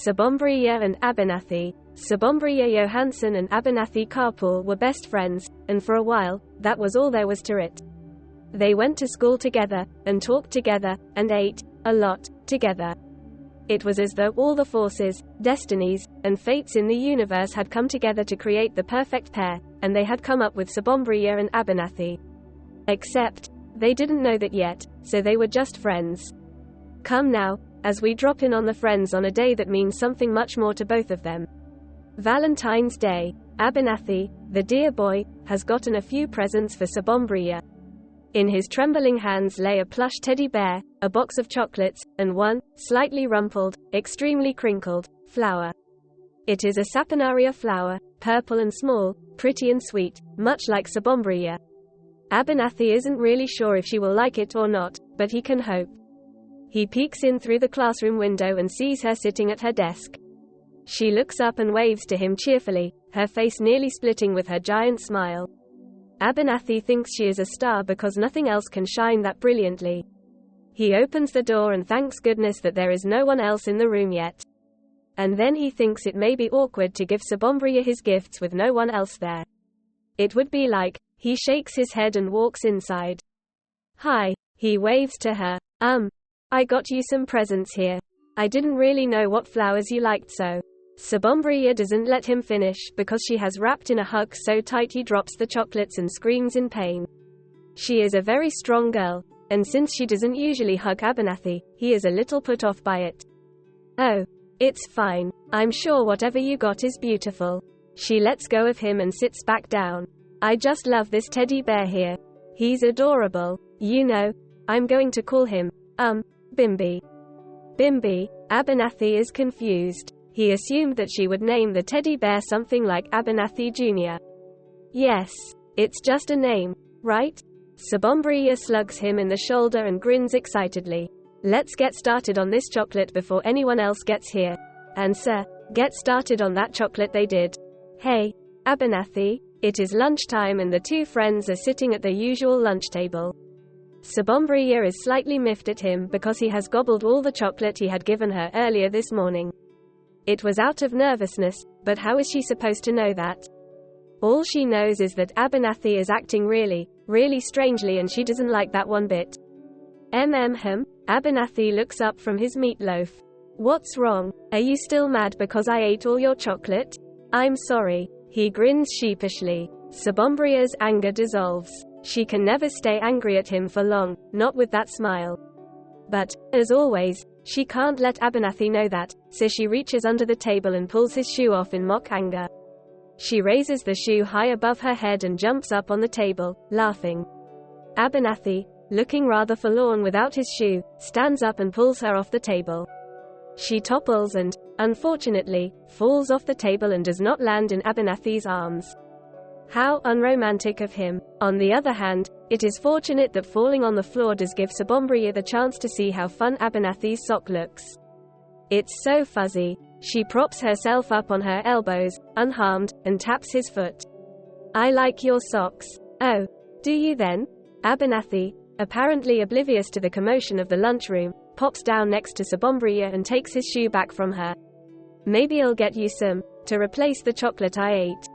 Sobombreeya and Abernathy. Sobombreeya Johansson and Abernathy Carpool were best friends, and for a while, that was all there was to it. They went to school together, and talked together, and ate, a lot, together. It was as though all the forces, destinies, and fates in the universe had come together to create the perfect pair, and they had come up with Sobombreeya and Abernathy. Except, they didn't know that yet, so they were just friends. Come now, as we drop in on the friends on a day that means something much more to both of them. Valentine's Day. Abernathy, the dear boy, has gotten a few presents for Sobombreeya. In his trembling hands lay a plush teddy bear, a box of chocolates, and one, slightly rumpled, extremely crinkled, flower. It is a saponaria flower, purple and small, pretty and sweet, much like Sobombreeya. Abernathy isn't really sure if she will like it or not, but he can hope. He peeks in through the classroom window and sees her sitting at her desk. She looks up and waves to him cheerfully, her face nearly splitting with her giant smile. Abernathy thinks she is a star because nothing else can shine that brilliantly. He opens the door and thanks goodness that there is no one else in the room yet. And then he thinks it may be awkward to give Sobombreeya his gifts with no one else there. It would be like, he shakes his head and walks inside. Hi, he waves to her. I got you some presents here. I didn't really know what flowers you liked so. Sobombreeya doesn't let him finish because she has wrapped in a hug so tight he drops the chocolates and screams in pain. She is a very strong girl, and since she doesn't usually hug Abernathy, he is a little put off by it. Oh, it's fine. I'm sure whatever you got is beautiful. She lets go of him and sits back down. I just love this teddy bear here. He's adorable. You know, I'm going to call him, Bimby. Bimby. Abernathy is confused. He assumed that she would name the teddy bear something like Abernathy Jr. Yes, it's just a name, right? Sobombreeya slugs him in the shoulder and grins excitedly. Let's get started on this chocolate before anyone else gets here. And sir, get started on that chocolate they did. Hey, Abernathy, it is lunchtime and the two friends are sitting at their usual lunch table. Sobombreeya is slightly miffed at him because he has gobbled all the chocolate he had given her earlier this morning. It was out of nervousness, but how is she supposed to know that? All she knows is that Abernathy is acting really, really strangely and she doesn't like that one bit. Abernathy looks up from his meatloaf. What's wrong? Are you still mad because I ate all your chocolate? I'm sorry. He grins sheepishly. Sobombreeya's anger dissolves. She can never stay angry at him for long, not with that smile. But, as always, she can't let Abernathy know that, so she reaches under the table and pulls his shoe off in mock anger. She raises the shoe high above her head and jumps up on the table, laughing. Abernathy, looking rather forlorn without his shoe, stands up and pulls her off the table. She topples and, unfortunately, falls off the table and does not land in Abernathy's arms. How unromantic of him. On the other hand, it is fortunate that falling on the floor does give Sobombreeya the chance to see how fun Abernathy's sock looks. It's so fuzzy. She props herself up on her elbows, unharmed, and taps his foot. I like your socks. Oh, do you then? Abernathy, apparently oblivious to the commotion of the lunchroom, pops down next to Sobombreeya and takes his shoe back from her. Maybe I'll get you some, to replace the chocolate I ate.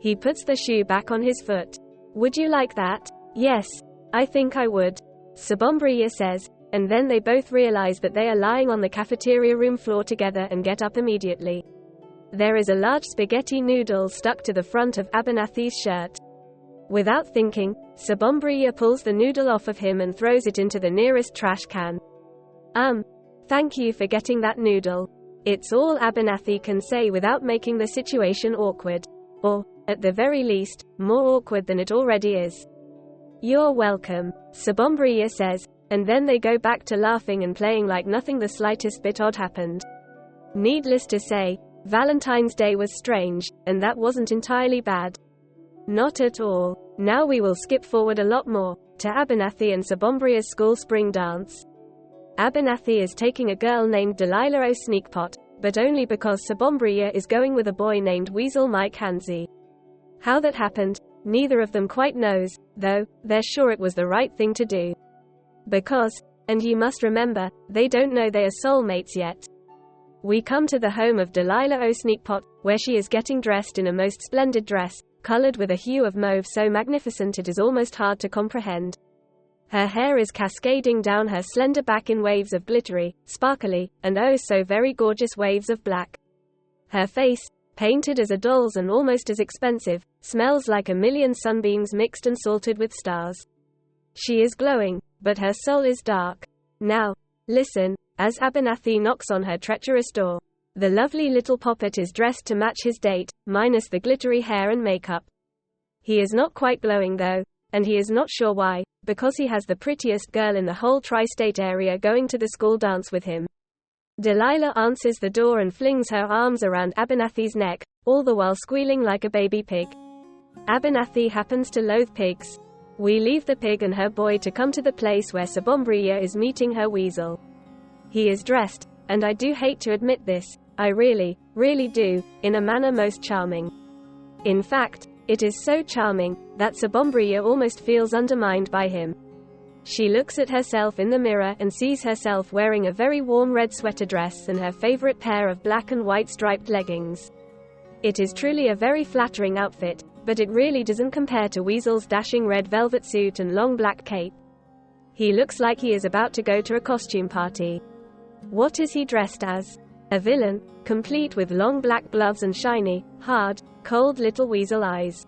He puts the shoe back on his foot. Would you like that? Yes, I think I would. Sobombreeya says, and then they both realize that they are lying on the cafeteria room floor together and get up immediately. There is a large spaghetti noodle stuck to the front of Abernathy's shirt. Without thinking, Sobombreeya pulls the noodle off of him and throws it into the nearest trash can. Thank you for getting that noodle. It's all Abernathy can say without making the situation awkward. Or, at the very least, more awkward than it already is. You're welcome, Sobombreeya says, and then they go back to laughing and playing like nothing the slightest bit odd happened. Needless to say, Valentine's Day was strange, and that wasn't entirely bad. Not at all. Now we will skip forward a lot more, to Abernathy and Sobombreeya's school spring dance. Abernathy is taking a girl named Delilah O'Sneakpot, but only because Sobombreeya is going with a boy named Weasel Mike Hansey. How that happened, neither of them quite knows, though, they're sure it was the right thing to do. Because, and you must remember, they don't know they are soulmates yet. We come to the home of Delilah O'Sneakpot, where she is getting dressed in a most splendid dress, colored with a hue of mauve so magnificent it is almost hard to comprehend. Her hair is cascading down her slender back in waves of glittery, sparkly, and oh so very gorgeous waves of black. Her face, painted as a doll's and almost as expensive, smells like a million sunbeams mixed and salted with stars. She is glowing, but her soul is dark. Now, listen, as Abernathy knocks on her treacherous door. The lovely little poppet is dressed to match his date, minus the glittery hair and makeup. He is not quite glowing though, and he is not sure why, because he has the prettiest girl in the whole tri-state area going to the school dance with him. Delilah answers the door and flings her arms around Abernathy's neck, all the while squealing like a baby pig. Abernathy happens to loathe pigs. We leave the pig and her boy to come to the place where Sobombreeya is meeting her weasel. He is dressed, and I do hate to admit this, I really do, in a manner most charming. In fact, it is so charming, that Sobombreeya almost feels undermined by him. She looks at herself in the mirror and sees herself wearing a very warm red sweater dress and her favorite pair of black and white striped leggings. It is truly a very flattering outfit, but it really doesn't compare to Weasel's dashing red velvet suit and long black cape. He looks like he is about to go to a costume party. What is he dressed as? A villain, complete with long black gloves and shiny, hard, cold little weasel eyes.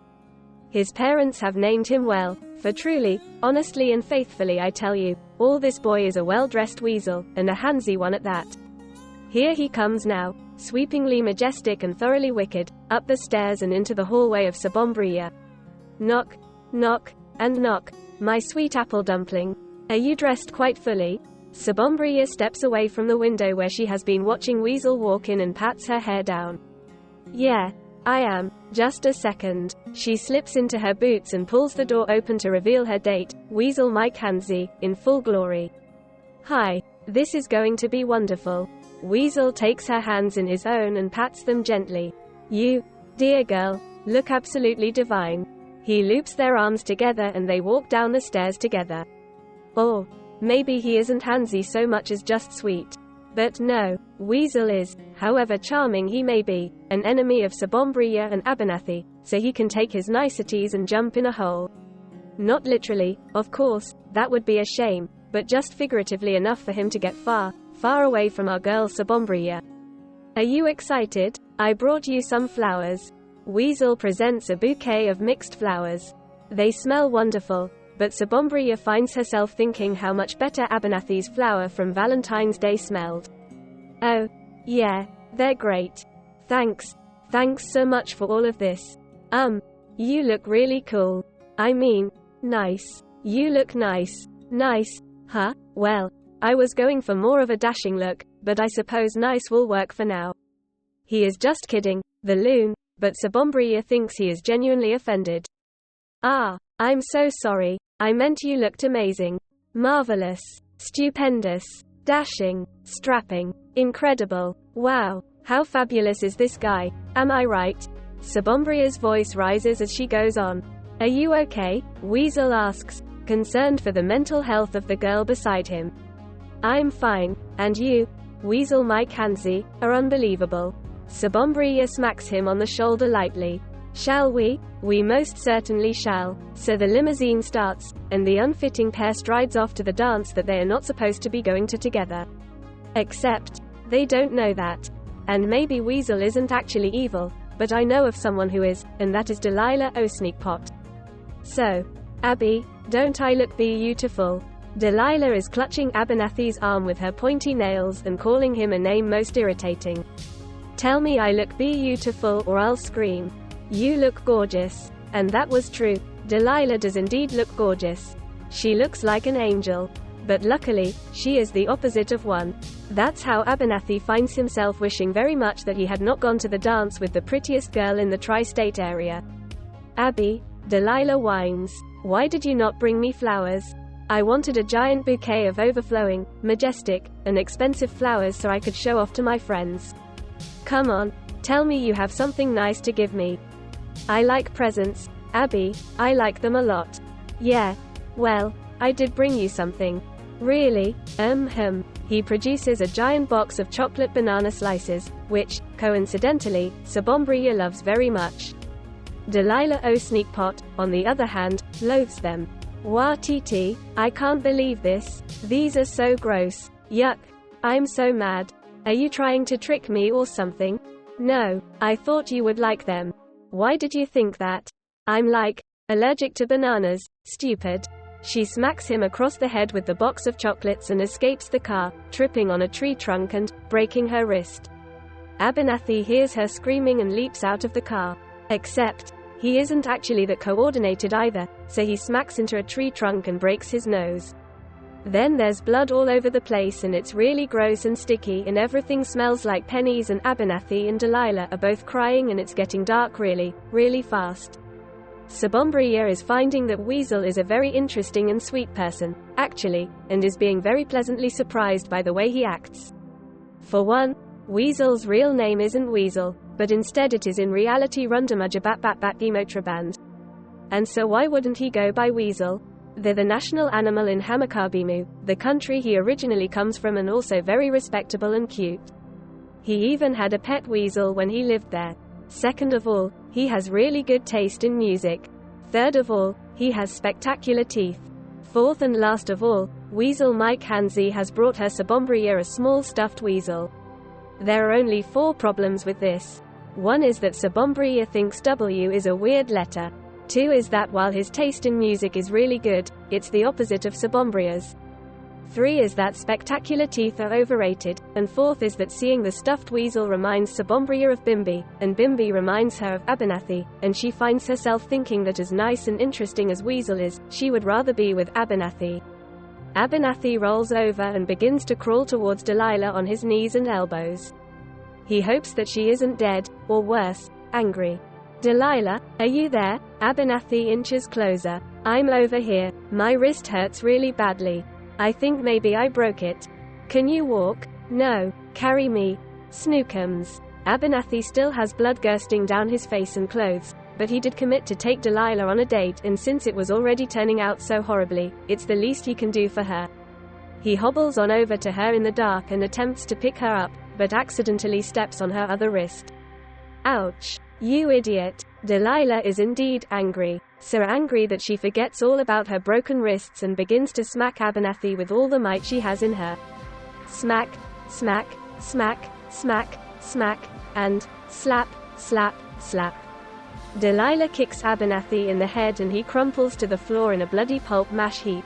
His parents have named him well, for truly, honestly and faithfully I tell you, all this boy is a well-dressed weasel, and a handsy one at that. Here he comes now, sweepingly majestic and thoroughly wicked, up the stairs and into the hallway of Sobombreeya. Knock, knock, and knock, my sweet apple dumpling. Are you dressed quite fully? Sobombreeya steps away from the window where she has been watching Weasel walk in and pats her hair down. Yeah, I am. Just a second. She slips into her boots and pulls the door open to reveal her date, Weasel Mike Hansy, in full glory. Hi, this is going to be wonderful. Weasel takes her hands in his own and pats them gently. You, dear girl, look absolutely divine. He loops their arms together and they walk down the stairs together. Or, maybe he isn't handsy so much as just sweet. But no, Weasel is, however charming he may be, an enemy of Sobombreeya and Abernathy, so he can take his niceties and jump in a hole. Not literally, of course, that would be a shame, but just figuratively enough for him to get far away from our girl Sobombreeya. Are you excited? I brought you some flowers. Weasel presents a bouquet of mixed flowers. They smell wonderful, but Sobombreeya finds herself thinking how much better Abernathy's flower from Valentine's Day smelled. Oh, yeah, they're great. Thanks so much for all of this. You look really cool. I mean, nice. You look nice. Nice, huh? Well, I was going for more of a dashing look, but I suppose nice will work for now. He is just kidding, the loon, but Sobombreeya thinks he is genuinely offended. Ah, I'm so sorry. I meant you looked amazing. Marvelous. Stupendous. Dashing. Strapping. Incredible. Wow, how fabulous is this guy, am I right? Sobombreeya's voice rises as she goes on. Are you okay? Weasel asks, concerned for the mental health of the girl beside him. I'm fine, and you, Weasel Mike Hansy, are unbelievable. Sobombreeya smacks him on the shoulder lightly. Shall we? We most certainly shall. So the limousine starts, and the unfitting pair strides off to the dance that they are not supposed to be going to together. Except, they don't know that. And maybe Weasel isn't actually evil, but I know of someone who is, and that is Delilah O'Sneakpot. So, Abby, don't I look beautiful? Delilah is clutching Abernathy's arm with her pointy nails and calling him a name most irritating. Tell me I look beautiful or I'll scream. You look gorgeous. And that was true. Delilah does indeed look gorgeous. She looks like an angel. But luckily, she is the opposite of one. That's how Abernathy finds himself wishing very much that he had not gone to the dance with the prettiest girl in the tri-state area. Abby, Delilah whines. Why did you not bring me flowers? I wanted a giant bouquet of overflowing, majestic, and expensive flowers so I could show off to my friends. Come on, tell me you have something nice to give me. I like presents, Abby, I like them a lot. Yeah, well, I did bring you something. Really? He produces a giant box of chocolate banana slices, which, coincidentally, Sobombreeya loves very much. Delilah O'Sneakpot, on the other hand, loathes them. Wah TT, I can't believe this. These are so gross. Yuck. I'm so mad. Are you trying to trick me or something? No, I thought you would like them. Why did you think that? I'm like, allergic to bananas, stupid. She smacks him across the head with the box of chocolates and escapes the car, tripping on a tree trunk and breaking her wrist. Abernathy hears her screaming and leaps out of the car. Except, he isn't actually that coordinated either, so he smacks into a tree trunk and breaks his nose. Then there's blood all over the place and it's really gross and sticky and everything smells like pennies, and Abernathy and Delilah are both crying and it's getting dark really, really fast. Sobombreeya is finding that Weasel is a very interesting and sweet person, actually, and is being very pleasantly surprised by the way he acts. For one, Weasel's real name isn't Weasel, but instead it is in reality Rundamujabatbatbatgemotraband. And so why wouldn't he go by Weasel? They're the national animal in Hamakabimu, the country he originally comes from, and also very respectable and cute. He even had a pet weasel when he lived there. Second of all, he has really good taste in music. Third of all, he has spectacular teeth. Fourth and last of all, Weasel Mike Hansy has brought her Sobombreeya a small stuffed weasel. There are only 4 problems with this. One is that Sobombreeya thinks W is a weird letter. 2 is that while his taste in music is really good, it's the opposite of Sobombreeya's. 3 is that spectacular teeth are overrated, and 4th is that seeing the stuffed weasel reminds Sobombreeya of Bimbi, and Bimbi reminds her of Abernathy, and she finds herself thinking that as nice and interesting as Weasel is, she would rather be with Abernathy. Abernathy rolls over and begins to crawl towards Delilah on his knees and elbows. He hopes that she isn't dead, or worse, angry. Delilah, are you there? Abernathy inches closer. I'm over here. My wrist hurts really badly. I think maybe I broke it. Can you walk? No. Carry me. Snookums. Abernathy still has blood bursting down his face and clothes, but he did commit to take Delilah on a date, and since it was already turning out so horribly, it's the least he can do for her. He hobbles on over to her in the dark and attempts to pick her up, but accidentally steps on her other wrist. Ouch. You idiot. Delilah is indeed angry. So angry that she forgets all about her broken wrists and begins to smack Abernathy with all the might she has in her. Smack, smack, smack, smack, smack, and slap, slap, slap. Delilah kicks Abernathy in the head and he crumples to the floor in a bloody pulp mash heap.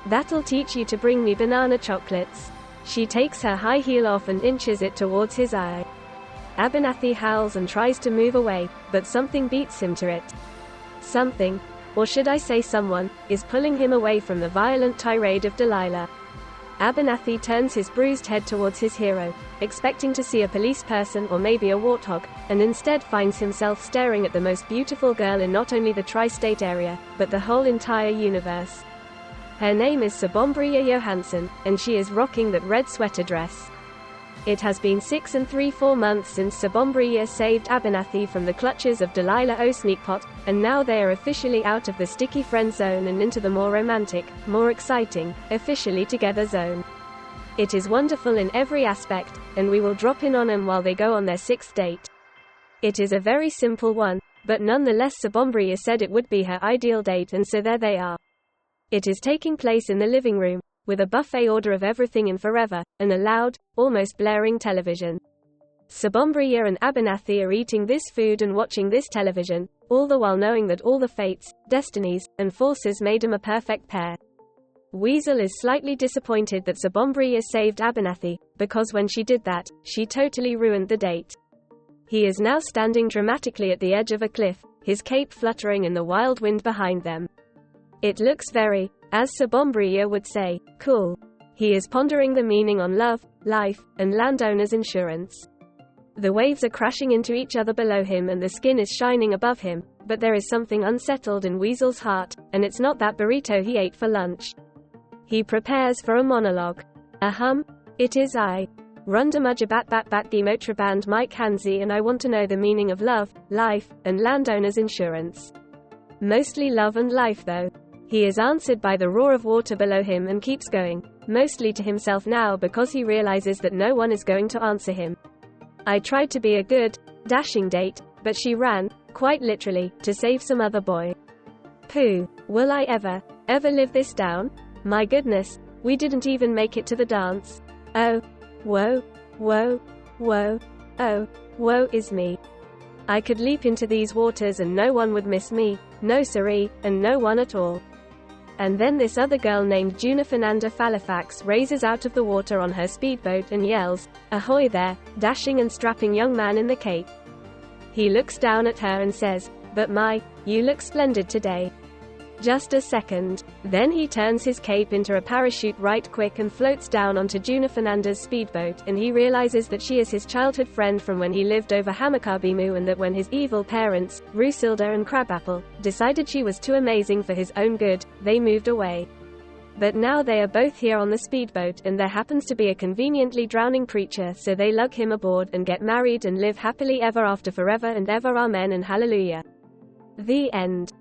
That'll teach you to bring me banana chocolates. She takes her high heel off and inches it towards his eye. Abernathy howls and tries to move away, but something beats him to it. Something, or should I say someone, is pulling him away from the violent tirade of Delilah. Abernathy turns his bruised head towards his hero, expecting to see a police person or maybe a warthog, and instead finds himself staring at the most beautiful girl in not only the tri-state area, but the whole entire universe. Her name is Sobombreeya Johansson, and she is rocking that red sweater dress. It has been 6 3/4 months since Sobombreeya saved Abernathy from the clutches of Delilah O'Sneakpot, and now they are officially out of the sticky friend zone and into the more romantic, more exciting, officially together zone. It is wonderful in every aspect, and we will drop in on them while they go on their 6th date. It is a very simple one, but nonetheless Sobombreeya said it would be her ideal date, and so there they are. It is taking place in the living room, with a buffet order of everything in forever, and a loud, almost blaring television. Sobombreeya and Abernathy are eating this food and watching this television, all the while knowing that all the fates, destinies, and forces made them a perfect pair. Weasel is slightly disappointed that Sobombreeya saved Abernathy, because when she did that, she totally ruined the date. He is now standing dramatically at the edge of a cliff, his cape fluttering in the wild wind behind them. It looks very, as Sobombreeya would say, cool. He is pondering the meaning on love, life, and landowner's insurance. The waves are crashing into each other below him and the skin is shining above him, but there is something unsettled in Weasel's heart, and it's not that burrito he ate for lunch. He prepares for a monologue. It is I. Rundamujabatbatbatgemotraband Mike Hansy, and I want to know the meaning of love, life, and landowner's insurance. Mostly love and life though. He is answered by the roar of water below him and keeps going. mostly to himself now because he realizes that no one is going to answer him. I tried to be a good, dashing date, but she ran, quite literally, to save some other boy. Pooh, will I ever live this down? My goodness, we didn't even make it to the dance. Oh, woe, woe, woe, oh, woe is me. I could leap into these waters and no one would miss me, no siree, and no one at all. And then this other girl named Juna Fernanda Falifax raises out of the water on her speedboat and yells, "Ahoy there, dashing and strapping young man in the cape." He looks down at her and says, "But my, you look splendid today." Just a second. Then he turns his cape into a parachute right quick and floats down onto Juna Fernanda's speedboat, and he realizes that she is his childhood friend from when he lived over Hamakabimu, and that when his evil parents, Rusilda and Crabapple, decided she was too amazing for his own good, they moved away. But now they are both here on the speedboat, and there happens to be a conveniently drowning preacher, so they lug him aboard and get married and live happily ever after forever and ever, amen and hallelujah. The end.